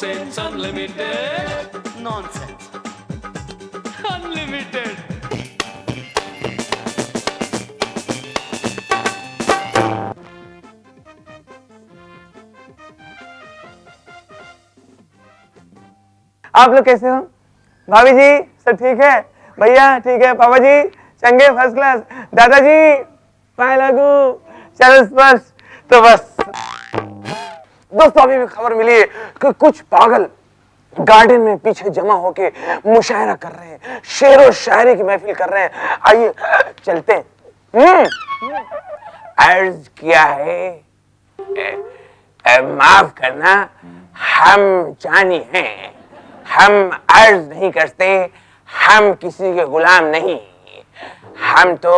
nonsense unlimited. Nonsense. Unlimited. आप लोग कैसे हो? भाभी जी सब ठीक है? भैया ठीक है? पापा जी चंगे फर्स्ट क्लास? दादाजी पाए लागू चल स्पर्श। तो बस दोस्तों अभी भी खबर मिली है कि कुछ पागल गार्डन में पीछे जमा होके मुशायरा कर रहे हैं, शेर और शायरी की महफिल कर रहे हैं। आइए चलते हैं। अर्ज किया है माफ करना, हम जानी हैं, हम अर्ज नहीं करते, हम किसी के गुलाम नहीं, हम तो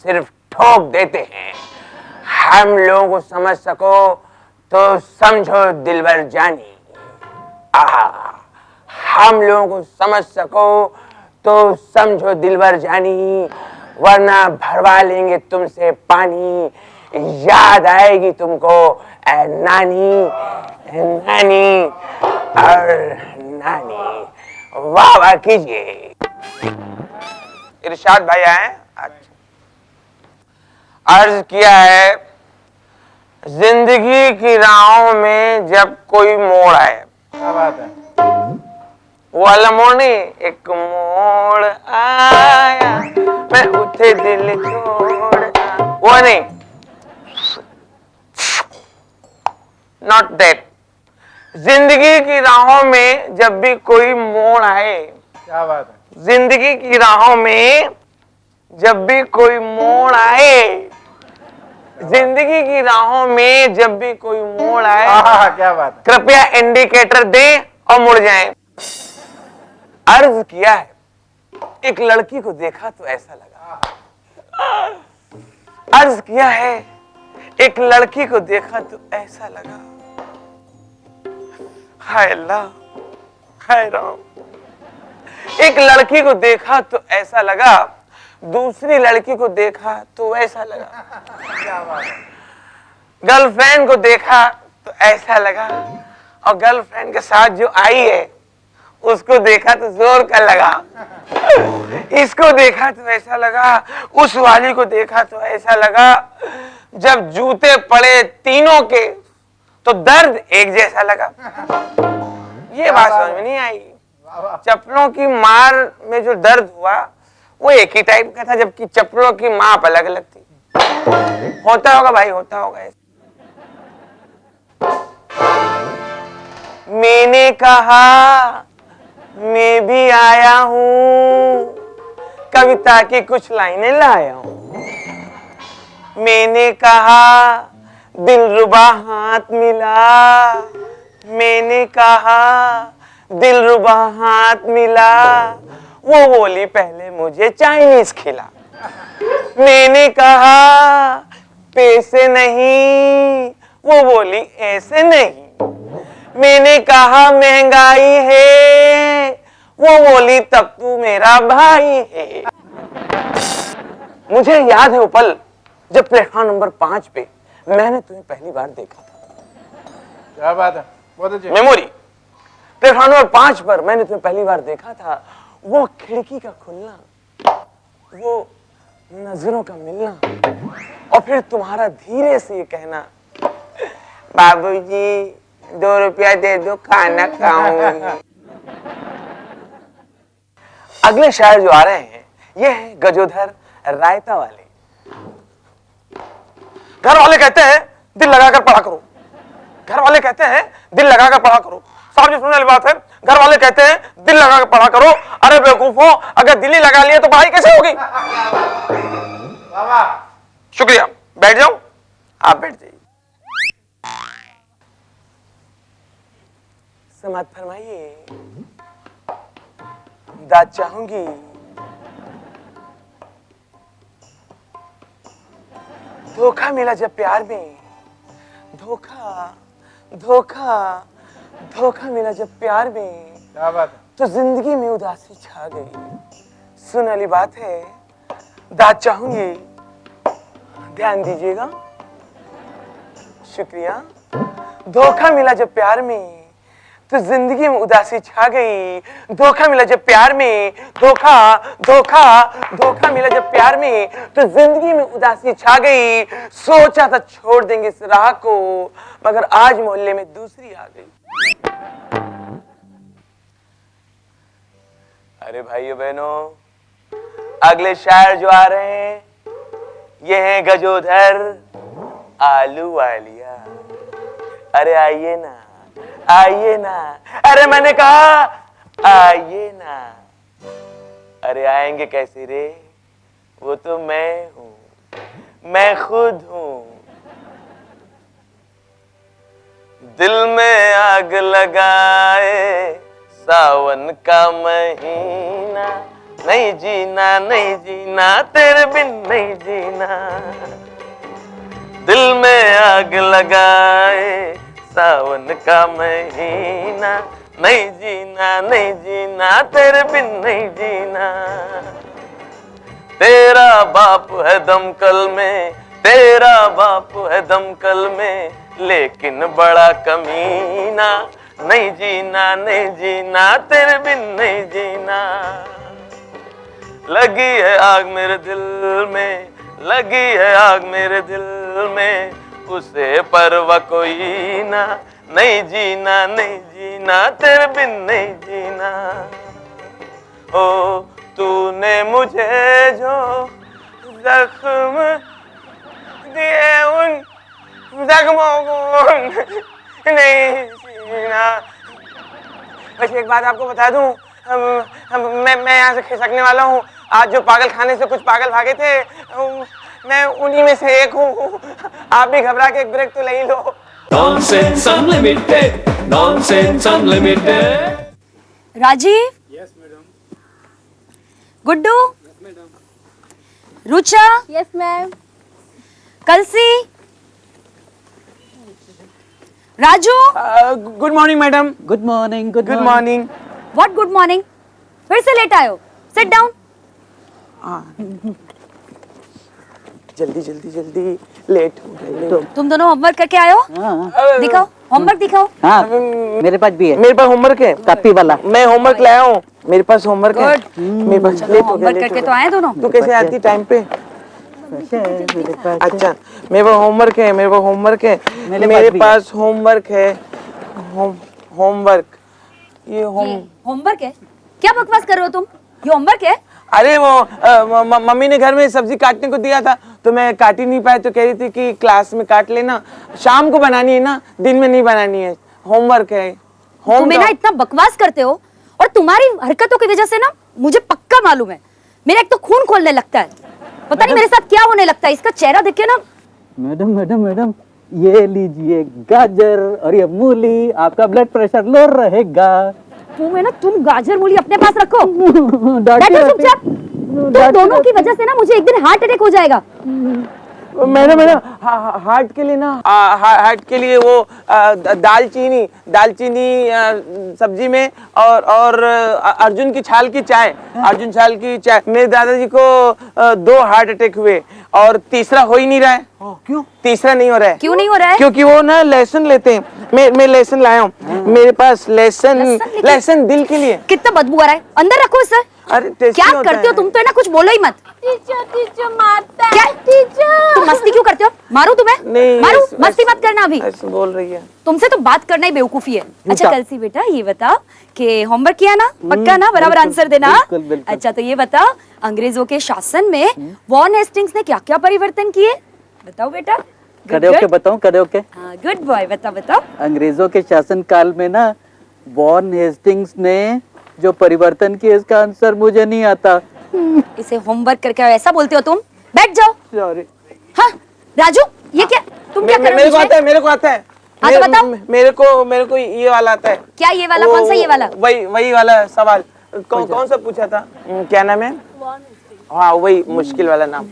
सिर्फ ठोक देते हैं। हम लोगों को समझ सको तो समझो दिलबर जानी। हम लोगों को समझ सको तो समझो दिलबर जानी, वरना भरवा लेंगे तुमसे पानी। याद आएगी तुमको नानी नानी और नानी। वाह वाह कीजिए। इरशाद भाई आए। अच्छा, अर्ज किया है जिंदगी की राहों में जब कोई मोड़ आए। क्या बात है? वो वाला मोड़ नहीं, एक मोड़ आया मैं उठे दिल छोड़, वो नहीं, नॉट दैट। जिंदगी की राहों में जब भी कोई मोड़ आए। क्या बात है? जिंदगी की राहों में जब भी कोई मोड़ आए, जिंदगी की राहों में जब भी कोई मोड़ आए, क्या बात है? कृपया इंडिकेटर दें और मुड़ जाएं। अर्ज किया है एक लड़की को देखा तो ऐसा लगा। अर्ज किया है एक लड़की को देखा तो ऐसा लगा, हाय अल्लाह हाय राम। एक लड़की को देखा तो ऐसा लगा, दूसरी लड़की को देखा तो ऐसा लगा। गर्लफ्रेंड को देखा तो ऐसा लगा, और गर्लफ्रेंड के साथ जो आई है उसको देखा तो जोर का लगा। इसको देखा तो ऐसा लगा, उस वाली को देखा तो ऐसा लगा। जब जूते पड़े तीनों के तो दर्द एक जैसा लगा। ये बात समझ में नहीं आई। चप्पलों की मार में जो दर्द हुआ वो एक ही टाइप का था, जबकि चप्पलों की माप अलग अलग थी। होता होगा भाई, होता होगा ऐसा। मैंने कहा मैं भी आया हूँ, कविता की कुछ लाइनें लाया हूँ। मैंने कहा दिलरुबा हाथ मिला, मैंने कहा दिलरुबा हाथ मिला, वो बोली पहले मुझे चाइनीज खिला। मैंने कहा पैसे नहीं, वो बोली ऐसे नहीं। मैंने कहा महंगाई है, वो बोली तब तू मेरा भाई है। मुझे याद है वो पल जब प्लेटफॉर्म नंबर 5 पे मैंने तुम्हें पहली बार देखा था। क्या बात है? बहुत अच्छी मेमोरी। प्लेटफॉर्म नंबर 5 पर मैंने तुम्हें पहली बार देखा था। वो खिड़की का खुलना, वो नजरों का मिलना, और फिर तुम्हारा धीरे से ये कहना, बाबूजी 2 रुपया दे दो खाना खाऊंगी। अगले शायर जो आ रहे हैं ये है गजोधर रायता वाले। घर वाले कहते हैं दिल लगाकर पढ़ा करो, घर वाले कहते हैं दिल लगाकर पढ़ा करो। साहब जी सुनने वाली बात है, घर वाले कहते हैं दिल लगाकर पढ़ा करो। अरे बेवकूफो, अगर दिल ही लगा लिए तो पढ़ाई कैसे होगी? शुक्रिया, बैठ जाओ। आप बैठ जाइए। समात फरमाइए। दाद चाहूंगी। धोखा मिला जब प्यार में, धोखा धोखा धोखा मिला जब प्यार में, क्या बात है? तो जिंदगी में उदासी छा गई। सुन वाली बात है, दाद चाहूंगी, ध्यान दीजिएगा। शुक्रिया। धोखा मिला जब प्यार में, तो जिंदगी में उदासी छा गई। धोखा मिला जब प्यार में, धोखा धोखा धोखा मिला जब प्यार में, तो जिंदगी में उदासी छा गई। सोचा था छोड़ देंगे इस राह को, मगर आज मोहल्ले में दूसरी आ गई। अरे भाइयों बहनों, अगले शायर जो आ रहे हैं ये हैं गजोधर आलू वालिया। अरे आइए ना, आइए ना, अरे मैंने कहा आइए ना। अरे आएंगे कैसे रे, वो तो मैं हूं, मैं खुद हूं। दिल में आग लगाए सावन का महीना, नहीं जीना नहीं जीना तेरे बिन नहीं जीना। दिल में आग लगाए सावन का महीना, नहीं जीना नहीं जीना तेरे बिन नहीं जीना। तेरा बाप है दमकल में, तेरा बाप है दमकल में, लेकिन बड़ा कमीना। नहीं जीना नहीं जीना तेरे बिन नहीं जीना। लगी है आग मेरे दिल में, लगी है आग मेरे दिल में, उसे परवा कोई ना। नहीं जीना नहीं जीना तेरे बिन नहीं जीना। ओ तूने मुझे जो जख्म दिए उन जख्मों को नहीं जीना। वैसे एक बात आपको बता दूं, मैं यहाँ से खिसकने वाला हूँ। आज जो पागल खाने से कुछ पागल भागे थे, मैं उन्हीं में से एक हूँ। आप भी घबरा के एक ब्रेक तो ले ही लो। Nonsense Unlimited, Nonsense Unlimited. Rajiv. Yes madam. Guddu. Yes madam. Rucha. Yes ma'am. Kalsi. Raju. Good morning madam. Good morning. Good morning. What good morning? फिर से लेट आए हो? Sit down. जल्दी जल्दी जल्दी, लेट हो गए। तुम दोनों होमवर्क करके आए हो? हाँ दिखाओ होमवर्क दिखाओ। हाँ, मेरे पास भी है, मेरे पास होमवर्क है, कॉपी वाला। मैं होमवर्क लाया हूँ। मेरे पास होमवर्क है। Good. मेरे पास चलो लेट हो गया, होमवर्क लेट हो करके गया। तो आए दोनों। तू कैसे आती टाइम पे? मेरे पास अच्छा, मेरे पास होमवर्क है, मेरे पास होमवर्क है, मेरे मेरे पास भी पास होमवर्क है। होमवर्क, ये होमवर्क है? क्या बकवास कर रहे हो तुम? ये होमवर्क है? अरे वो मम्मी ने घर में सब्जी काटने को दिया था, तो मैं काट ही नहीं पाया, तो कह रही थी कि क्लास में काट लेना, शाम को बनानी है ना, दिन में नहीं बनानी है। होमवर्क है। तुम्हें ना इतना बकवास करते हो, और तुम्हारी हरकतों की वजह से ना मुझे पक्का मालूम है, मेरा एक तो खून खोलने लगता है। पता नहीं मेरे साथ क्या होने लगता है। इसका चेहरा देखिए ना। मैडम मैडम मैडम, ये लीजिए गाजर और ये मूली, आपका ब्लड प्रेशर लो रहेगा। तुम है ना, तुम गाजर मूली अपने पास रखो। डांटती बैठो रहती। चुपचाप। तुम दोनों की वजह से ना मुझे एक दिन हार्ट अटैक हो जाएगा। मैडम हार्ट के लिए ना, हार्ट के लिए वो दालचीनी सब्जी में, और अर्जुन की छाल की चाय, अर्जुन छाल की चाय। मेरे दादाजी को 2 हार्ट अटैक हुए, और तीसरा हो ही नहीं रहा है। क्यों? तीसरा नहीं हो रहा है। क्यों नहीं हो रहा है? क्योंकि वो ना लहसुन लेते हैं। मैं लहसुन लाया हूँ, मेरे पास लहसुन दिल के लिए। कितना बदबू आ रहा है, अंदर रखो इसे। अरे टेस्टी क्या होता करते हो है। तुम? तो है ना, कुछ बोलो ही मत। टीचर मारता क्या? है टीचर। तुम मस्ती क्यों करते हो? मारू तुम्हें? नहीं, मारू? ऐसे- मस्ती मत करना अभी। ऐसे बोल रही है। तुमसे तो बात करना ही बेवकूफी है। अच्छा कलसी बेटा, ये बताओ कि होमवर्क किया ना? पक्का ना? बराबर आंसर देना। बिल्कुल, बिल्कुल। अच्छा तो ये बताओ, अंग्रेजों के शासन में वॉन हेस्टिंग्स ने क्या क्या परिवर्तन किए? बताओ बेटा। खड़े होके बताऊं? खड़े होके। गुड बॉय, बताओ बताओ। अंग्रेजों के शासन काल में ना वॉन हेस्टिंग्स ने जो परिवर्तन किए, इसका आंसर मुझे नहीं आता। इसे होमवर्क करके आओ, ऐसा बोलते हो तुम? बैठ जाओ। सॉरी। हाँ राजू, ये क्या तुम क्या कर रहे मेरे को हो? आता है, मेरे को आता है। हाँ, तो बताओ। मेरे को ये वाला आता है। क्या ये वाला? कौन सा ये वाला? वही वाला सवाल। कौन सा पूछा था? क्या नाम है? हाँ वही मुश्किल वाला नाम।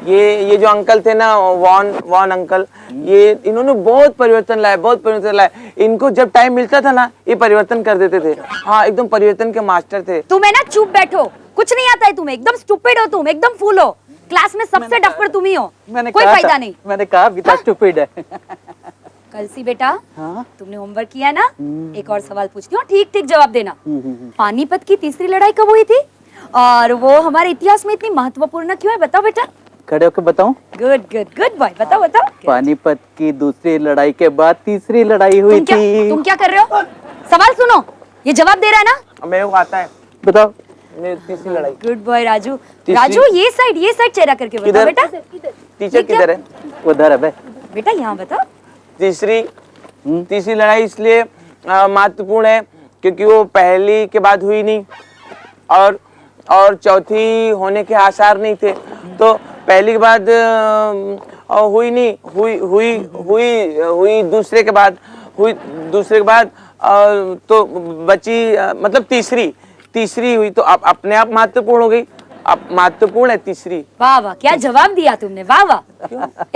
ये जो अंकल थे ना, वॉन अंकल, ये इन्होंने बहुत परिवर्तन लाया। इनको जब टाइम मिलता था ना, ये परिवर्तन कर देते थे। हाँ एकदम परिवर्तन के मास्टर थे। तुम है ना, चुप बैठो। कुछ नहीं आता है तुम्हें, एकदम स्टूपिड हो तुम, एकदम फूल हो। क्लास में सबसे डफर तुम ही हो। कोई फायदा नहीं। मैंने कहा विदा स्टूपिड है। कलसी बेटा, हाँ तुमने होमवर्क किया ना? एक और सवाल पूछती हूँ, ठीक ठीक जवाब देना। पानीपत की तीसरी लड़ाई कब हुई थी और वो हमारे इतिहास में इतनी महत्वपूर्ण क्यों है, बताओ बेटा। खड़े होकर बताऊं? गुड गुड गुड बॉय, बताओ बताओ। पानीपत की दूसरी लड़ाई के बाद तीसरी लड़ाई हुई थी। तुम क्या कर रहे हो? सवाल सुनो, ये जवाब दे रहा है ना? मेरे को आता है। बताओ। मेरी तीसरी लड़ाई। Good boy Raju. तीसरी- राजू ये साइड चेहरा करके बताओ किधर? बेटा। टीचर ये क्या? किधर है? उधर है बे। बेटा यहाँ बताओ। तीसरी लड़ाई इसलिए महत्वपूर्ण है क्योंकि वो पहली के बाद हुई नहीं और चौथी होने के आसार नहीं थे, तो पहली के बाद हुई नहीं, हुई दूसरे के बाद तो बची, मतलब तीसरी हुई, तो अपने आप महत्वपूर्ण हो गई। अब महत्वपूर्ण है तीसरी। वाह वाह, क्या जवाब दिया तुमने, वाह वाह।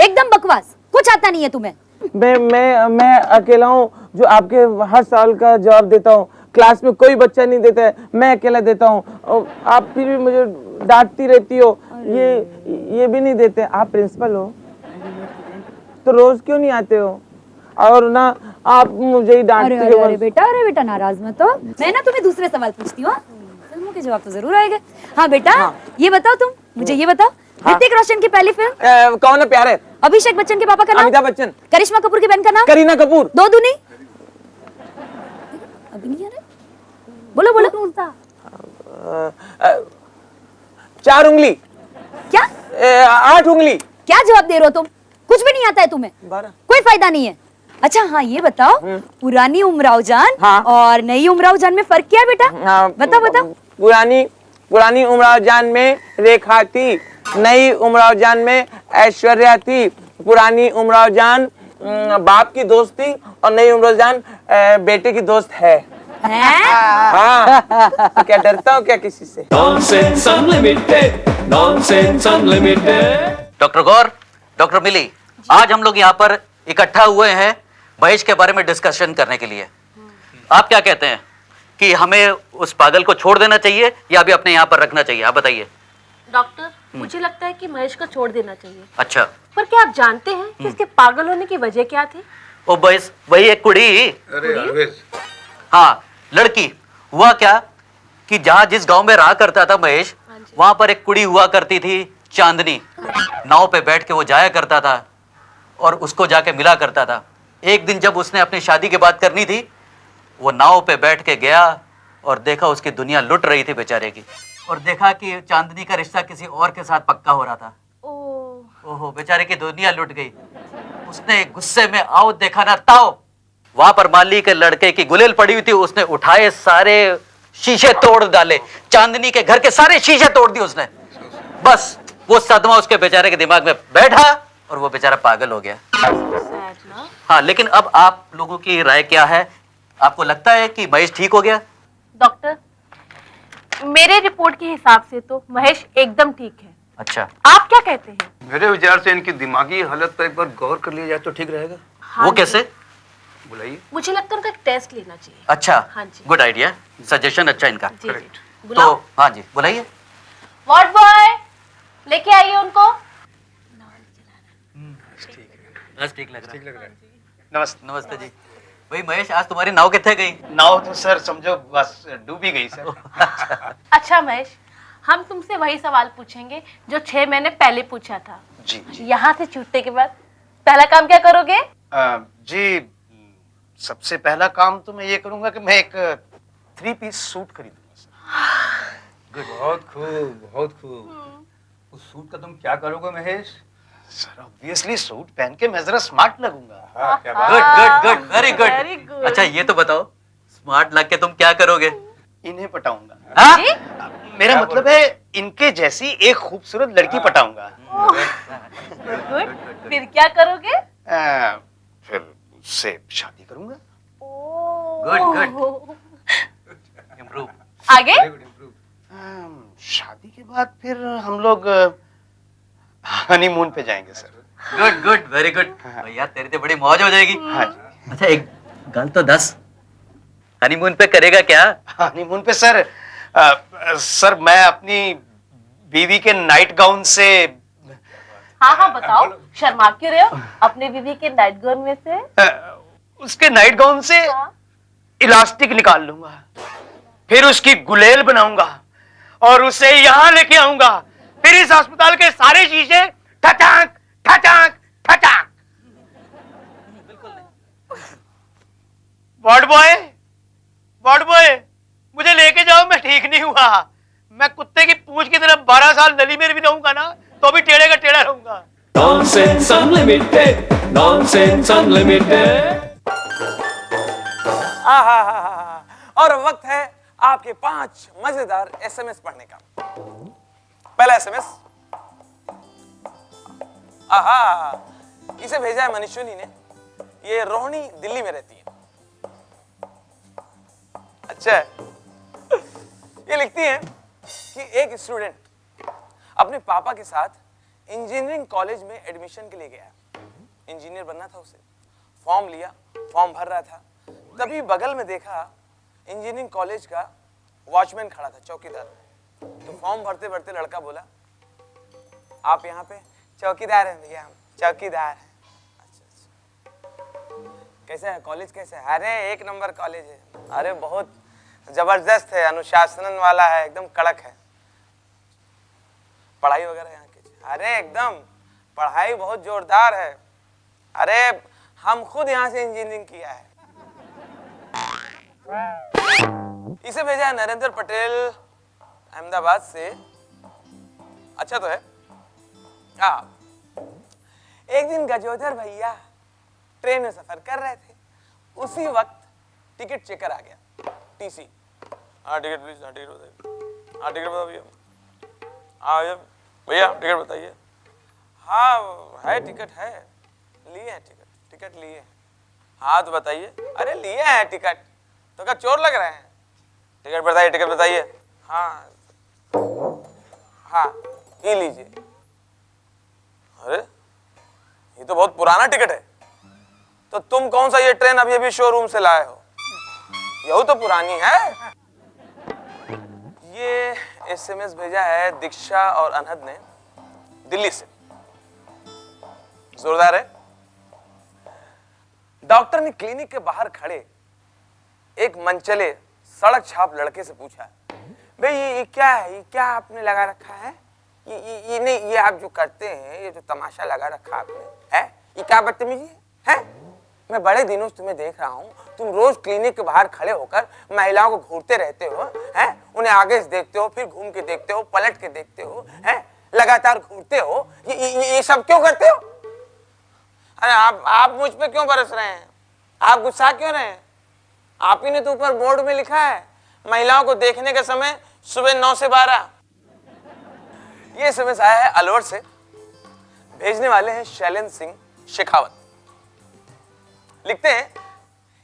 एकदम बकवास, कुछ आता नहीं है तुम्हें। मैं अकेला हूँ जो आपके हर सवाल का जवाब देता हूँ। क्लास में कोई बच्चा नहीं देता है, मैं अकेला देता हूँ। और आप फिर भी मुझे डांटती रहती हो, ये भी नहीं देते। आप प्रिंसिपल हो तो रोज क्यों नहीं आते हो? और ना आप मुझे ही डांटती हो। अरे बेटा नाराज मत हो। मैं ना तुम्हें दूसरे सवाल पूछती हूँ, फिल्मों के जवाब तो जरूर आएगा। हाँ बेटा, ये बताओ तुम मुझे, ये बताओ ऋतिक रोशन की पहली फिल्म कौन है प्यारे? अभिषेक बच्चन के पापा का नाम? अमिताभ बच्चन। करिश्मा कपूर की बहन का नाम? करीना कपूर। दो दूनी अभी नहीं आ रहा, बोलो बोलो। 4 उंगली। क्या 8 उंगली। क्या जवाब दे रहे हो तुम? कुछ भी नहीं आता है तुम्हें, 12। कोई फायदा नहीं है। अच्छा हाँ ये बताओ, पुरानी उमराव जान हाँ। और नई उमराव जान में फर्क क्या है बेटा? हाँ, बताओ। पुरानी उमराव जान में रेखा थी, नई उमराव जान में ऐश्वर्या थी। पुरानी उमराव जान बाप की दोस्त थी और नई उमराव जान बेटे की दोस्त है। हैं? हाँ, तो क्या डरता हूँ क्या किसी से? Nonsense Unlimited, Nonsense Unlimited. Doctor Gaur, doctor Mili, आज हम लोग यहाँ पर इकट्ठा हुए हैं महेश के बारे में डिस्कशन करने के लिए। आप क्या कहते हैं कि हमें उस पागल को छोड़ देना चाहिए या अभी अपने यहाँ पर रखना चाहिए? आप बताइए। डॉक्टर, मुझे लगता है कि महेश को छोड़ देना चाहिए। अच्छा, पर क्या आप जानते हैं कि इसके पागल होने की वजह क्या थी? ओ बस वही एक कुड़ी। हाँ, लड़की। हुआ क्या कि जहाँ जिस गांव में रहा करता था महेश, वहां पर एक कुड़ी हुआ करती थी, चांदनी। नाव पे बैठ के वो जाया करता था और उसको जाके मिला करता था। एक दिन जब उसने अपनी शादी की बात करनी थी, वो नाव पे बैठ के गया और देखा उसकी दुनिया लुट रही थी बेचारे की, और देखा कि चांदनी का रिश्ता किसी और के साथ पक्का हो रहा था। ओहो, बेचारे की दुनिया लुट गई। उसने गुस्से में आओ देखा ना ताओ, वहां पर माली के लड़के की गुलेल पड़ी हुई थी, उसने उठाए सारे शीशे तोड़ डाले, चांदनी के घर के सारे शीशे तोड़ दिए उसने। बस वो सदमा उसके बेचारे के दिमाग में बैठा और वो बेचारा पागल हो गया। हाँ, लेकिन अब आप लोगों की राय क्या है? आपको लगता है कि महेश ठीक हो गया? डॉक्टर, मेरे रिपोर्ट के हिसाब से तो महेश एकदम ठीक है। अच्छा, आप क्या कहते हैं? मेरे विचार से इनकी दिमागी हालत पर एक बार गौर कर लिया जाए तो ठीक रहेगा। वो कैसे? बुलाइए। मुझे लगता है उनका एक टेस्ट लेना चाहिए। अच्छा, हाँ जी। गुड आइडिया, सजेशन अच्छा इनका। जी, जी। तो बुलाओ। हाँ जी, बुलाइए। वार्ड बॉय, लेके आइए उनको। बस ठीक लग रहा है। नमस्ते। नमस्ते जी। भाई महेश, आज तुम्हारी नाव कितने गई? नाव तो सर समझो बस डूब ही गई सर। अच्छा महेश, हम तुमसे वही सवाल पूछेंगे जो 6 महीने पहले पूछा था। जी जी। यहाँ से छूटने के बाद पहला काम क्या करोगे? जी, सबसे पहला काम तो मैं ये करूंगा कि मैं एक 3 पीस सूट खरीदूंगा सर। बहुत खूब, बहुत खूब। उस सूट का तुम क्या करोगे महेश? सर ऑब्वियसली सूट पहन के मैं जरा स्मार्ट लगूंगा। हाँ, क्या good good good, very Very good. good. अच्छा ये तो बताओ, स्मार्ट लग के तुम क्या करोगे? इन्हें पटाऊंगा। हाँ? मेरा मतलब है इनके जैसी एक खूबसूरत लड़की पटाऊंगा। गुड। फिर क्या करोगे? फिर उससे शादी करूंगा। Good good, improve. आगे? शादी के बाद फिर हम लोग हनीमून पे जाएंगे sir. Good good, very good. भैया तेरी तो बड़ी मौज हो जाएगी। हाँ जी। अच्छा एक गल तो 10, हनीमून पे करेगा क्या? हनीमून पे सर सर मैं अपनी बीवी के नाइट गाउन से। हाँ हाँ बताओ, शर्मा क्यों रहे हो? अपने बीवी के नाइट गाउन में से उसके नाइट गाउन से इलास्टिक निकाल लूंगा, फिर उसकी गुलेल बनाऊंगा और उसे यहां लेके आऊंगा, फिर इस अस्पताल के सारे शीशे ठचाक ठचाक ठचाक। वार्ड बॉय मुझे लेके जाओ, मैं ठीक नहीं हुआ। मैं कुत्ते की पूंछ की तरह 12 साल नली में भी रहूंगा ना, तो भी टेढ़े का टेढ़ा रहूंगा। Nonsense Unlimited, Nonsense Unlimited. और वक्त है आपके 5 मजेदार एसएमएस पढ़ने का। पहला एसएमएस, इसे भेजा है मनीषुनी ने। ये रोहिणी दिल्ली में रहती है। अच्छा है। ये लिखती है कि एक स्टूडेंट अपने पापा के साथ इंजीनियरिंग कॉलेज में एडमिशन के लिए गया। इंजीनियर बनना था उसे। फॉर्म लिया, फॉर्म भर रहा था, तभी बगल में देखा इंजीनियरिंग कॉलेज का वॉचमैन खड़ा था, चौकीदार। तो फॉर्म भरते भरते लड़का बोला, आप यहाँ पे चौकीदार हैं भैया? हम चौकीदार हैं। अच्छा। कैसा है कॉलेज, कैसा है? अरे 1 नंबर कॉलेज है। अरे बहुत जबरदस्त है, अनुशासन वाला है, एकदम कड़क है। पढ़ाई वगैरह यहाँ की? अरे एकदम पढ़ाई बहुत जोरदार है। अरे हम खुद यहाँ से इंजीनियरिंग किया है। इसे भेजा है नरेंद्र पटेल अहमदाबाद से। अच्छा तो है। हाँ, एक दिन गजोदर भैया ट्रेन में सफर कर रहे थे। उसी वक्त टिकट चेकर आ गया, टीसी। हाँ टिकट प्लीज, हाँ टिकट बताइए, हाँ टिकट बताओ भैया, हाँ भैया टिकट बताइए। हाँ है टिकट है, लिए हैं टिकट, टिकट लिए हैं। हाँ तो बताइए। अरे लिए हैं टिकट, तो क्या चोर लग रहे हैं? टिकट बताइए, टिकट बताइए। हाँ हाँ ये लीजिए। अरे ये तो बहुत पुराना टिकट है। तो तुम कौन सा ये ट्रेन अभी अभी शोरूम से लाए हो? यही तो पुरानी है। ये एसएमएस भेजा है दीक्षा और अनहद ने दिल्ली से। जोरदार है। डॉक्टर ने क्लिनिक के बाहर खड़े एक मनचले सड़क छाप लड़के से पूछा, भाई ये क्या है? ये क्या आपने लगा रखा है? ये नहीं, ये आप जो करते हैं, ये जो तमाशा लगा रखा आपने है, ये क्या बदतमीजी है? मैं बड़े दिनों से तुम्हें देख रहा हूँ, तुम रोज क्लिनिक के बाहर खड़े होकर महिलाओं को घूरते रहते हो, हैं? उन्हें आगे से देखते हो, फिर घूम के देखते हो, पलट के देखते हो, हैं? लगातार घूरते हो। ये सब क्यों करते हो? अरे आप मुझ पे क्यों बरस रहे हैं? आप गुस्सा क्यों रहे हैं? आप ही ने तो ऊपर बोर्ड में लिखा है, महिलाओं को देखने का समय सुबह 9 से 12। ये एसएमएस आया है अलवर से। भेजने वाले हैं शैलेंद्र सिंह शेखावत। लिखते हैं,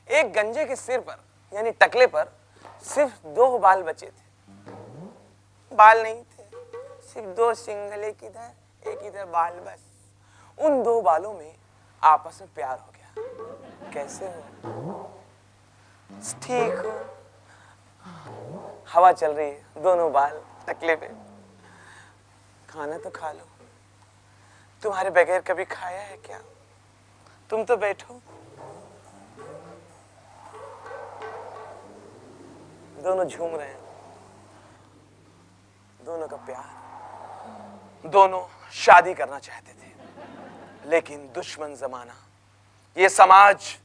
एक गंजे के सिर पर यानी टकले पर सिर्फ 2 बाल बचे थे। बाल नहीं थे, सिर्फ 2 सिंगल, एक इधर एक इधर बाल, बस। उन 2 बालों में आपस में प्यार हो गया। कैसे हो? ठीक हो। हवा चल रही है, दोनों बाल टकले पे। खाना तो खा लो। तुम्हारे बगैर कभी खाया है क्या? तुम तो बैठो। दोनों झूम रहे हैं, दोनों का प्यार। दोनों शादी करना चाहते थे, लेकिन दुश्मन जमाना, ये समाज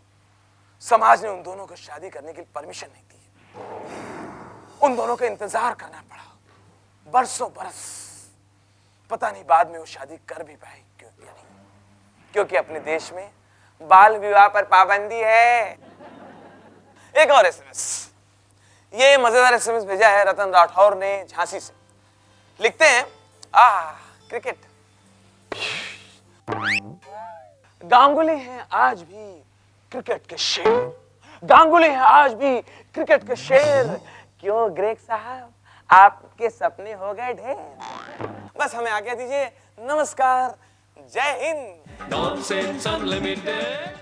ने उन दोनों को शादी करने की परमिशन नहीं दी। उन दोनों को इंतजार करना पड़ा बरसों बरस। पता नहीं बाद में वो शादी कर भी पाए क्यों या नहीं, क्योंकि अपने देश में बाल विवाह पर पाबंदी है। एक और एसएमएस। ये मजेदार एसएमएस भेजा है रतन राठौर ने झांसी से। लिखते हैं, क्रिकेट। गांगुली हैं आज भी क्रिकेट के शेर। गांगुली हैं आज भी क्रिकेट के शेर। क्यों ग्रेग साहब, आपके सपने हो गए ढेर। बस हमें आज्ञा दीजिए। नमस्कार, जय हिंद। Nonsense Unlimited.